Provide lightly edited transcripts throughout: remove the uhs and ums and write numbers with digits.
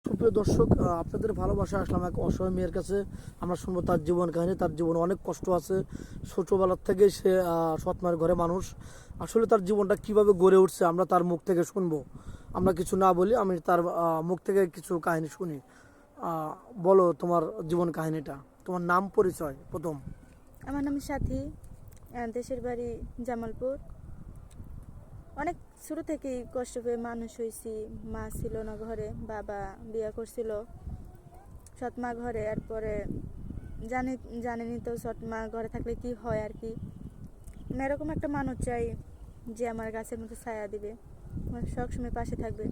সুপ্রিয় দর্শক, আপনাদের ভালোবাসা আসলাম এক অসহায় মেয়ের কাছে। আমরা শুনবো তার জীবন কাহিনী। তার জীবনে অনেক কষ্ট আছে। ছোটবেলার থেকে সে সৎ মায়ের ঘরে মানুষ। আসলে তার জীবনটা কিভাবে গড়ে উঠছে আমরা তার মুখ থেকে শুনবো। আমরা কিছু না বলি, আমি তার মুখ থেকে কিছু কাহিনী শুনি। বলো তোমার জীবন কাহিনীটা, তোমার নাম পরিচয় প্রথম। আমার নাম সাথী। দেশের বাড়ি জামালপুর। অনেক ছোটো থেকেই কষ্ট পেয়ে মানুষ হয়েছি। মা ছিল না ঘরে, বাবা বিয়ে করছিল সৎ মা ঘরে। এরপরে জানেনি তো সৎ মা ঘরে থাকলে কি হয় আর কি। এরকম একটা মানুষ চাই যে আমার গাছের মতো ছায়া দিবে, আমার সবসময় পাশে থাকবে।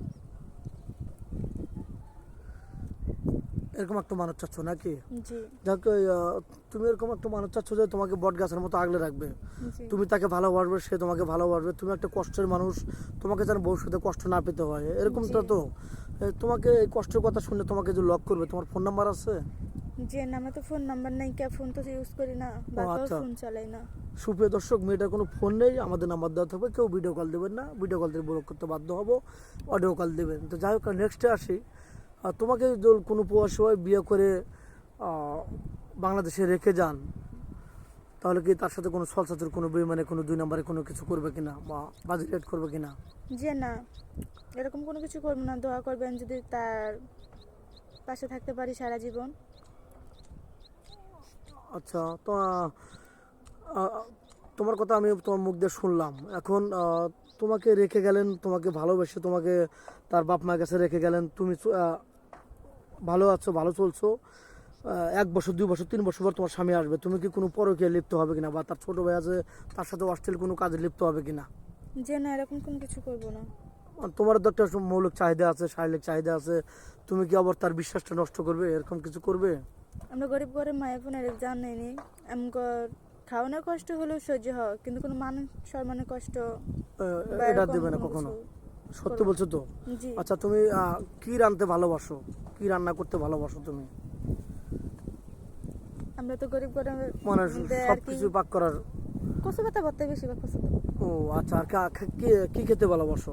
এরকম একটা মানুষ চাচ্ছ নাকি? জি। যাক, তুমি এরকম একটা মানুষ চাচ্ছ যে তোমাকে বট গাছের মতো আগলে রাখবে। জি। তুমি তাকে ভালোবাসবে, সে তোমাকে ভালোবাসবে। তুমি একটা কষ্টের মানুষ, তোমাকে যেন ভবিষ্যতে কষ্ট না পেতে হয়, এরকমটা জি। তো। তোমাকে এই কষ্টের কথা শুনলে তোমাকে যে লক করবে, তোমার ফোন নাম্বার আছে? যে আমার তো ফোন নাম্বার নাই, কে ফোন তো ইউজ করি না, ও বাবাও আচ্ছা। ফোন চালাই না। সুপ্রিয় দর্শক, মেয়েটার কোনো ফোন নেই, আমাদের নাম্বার দেওয়া থাকবে। কেউ ভিডিও কল দেবেন না, ভিডিও কল দিয়ে ব্লক করতে বাধ্য হবো। অডিও কল দেবেন। তো যাই হোক, নেক্সটে আসি। তোমাকে যদি কোনো প্রবাসী হয় বিয়ে করে বাংলাদেশে রেখে যান, তাহলে কি তার সাথে কোনো ছলচাতুর, কোনো বেইমানে, কোনো দুই নম্বরে কোনো কিছু করবে কিনা, বা বাজে রেট করবে কিনা? যে না, এরকম কোনো কিছু করবো না। দোয়া করবেন যদি তার পাশে থাকতে পারি সারা জীবন। আচ্ছা, তো আহ, তোমার কথা আমি তোমার মুখ দিয়ে শুনলাম। এখন তোমাকে রেখে গেলেন, তোমাকে ভালোবেসে তোমাকে তার বাপ মায়ের কাছে রেখে গেলেন। তুমি ভালো আছো, ভালো চলছো। 1 বছর, 2 বছর, 3 বছর পর তোমার স্বামী আসবে। তুমি কি কোনো পরকীয়ায় লিপ্ত হবে কিনা, বা তার ছোট ভাই আছে তার সাথে অশ্লীল কোনো কাজে লিপ্ত হবে কিনা? যে না, এরকম কোনো কিছু করবো না। আর তোমার তো একটা মৌলিক চাহিদা আছে, শারীরিক চাহিদা আছে। তুমি কি আবার তার বিশ্বাসটা নষ্ট করবে, এরকম কিছু করবে? আমরা গরিব ঘরে মায়ের বোনের জানেনি। আমগর খাওয়ানোর কষ্ট হলেও সহ্য হয়, কিন্তু কোনো মানুষ সম্মানের কষ্ট বা এটা এরকম দেবে না কোনো কখনো? কিছু সত্যি করবো না। বলছো তো? জি। আচ্ছা, তুমি কি রাঁধতে ভালোবাসো, কি রান্না করতে ভালোবাসো তুমি? আমরা তো গরিব ঘরের মানে মধ্যে সব আর কি কিছু পাক করার। কচু পাতা ভর্তা বেশিরভাগ পছন্দ। ও আচ্ছা, আর কি কি খেতে ভালোবাসো?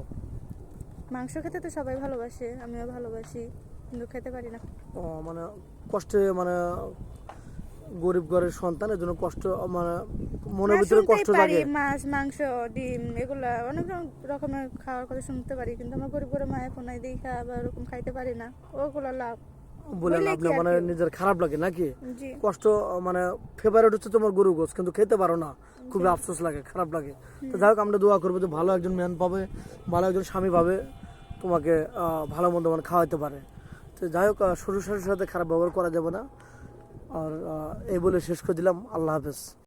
মাংস খেতে তো সবাই ভালোবাসে, আমিও ভালোবাসি, কিন্তু খেতে পারি না। ও মানে কষ্টে, মানে গরিব ঘরের সন্তানের জন্য কষ্ট, মানে মনের না, ভিতরে শুনতেই কষ্ট পারি জাগে। মাছ মাংস ডিম এগুলা অনেক রকমের খাওয়ার কথা শুনতে পারি, কিন্তু আমার গরিব করে মায়ের ফোনাই দেখা বা ওরকম খাইতে পারি না। ওগুলো লাভ বলে বললে লাভ কি না, আর মানে কেউ। নিজের খারাপ লাগে নাকি? জি। কষ্ট, মানে ফেভারিট হচ্ছে তোমার গরু গোছ, কিন্তু খেতে পারো না। খুবই জি। আফসোস লাগে, খারাপ লাগে। তো যাই হোক, আমরা দোয়া করবো যে ভালো একজন ম্যান পাবে, ভালো একজন স্বামী পাবে, তোমাকে ভালো মন্দ মানে খাওয়াইতে পারে। তো যাই হোক, শ্বশুর শাশুড়ির সাথে খারাপ ব্যবহার করা যাবে না। আর এই বলে শেষ করে দিলাম। আল্লাহ হাফেজ।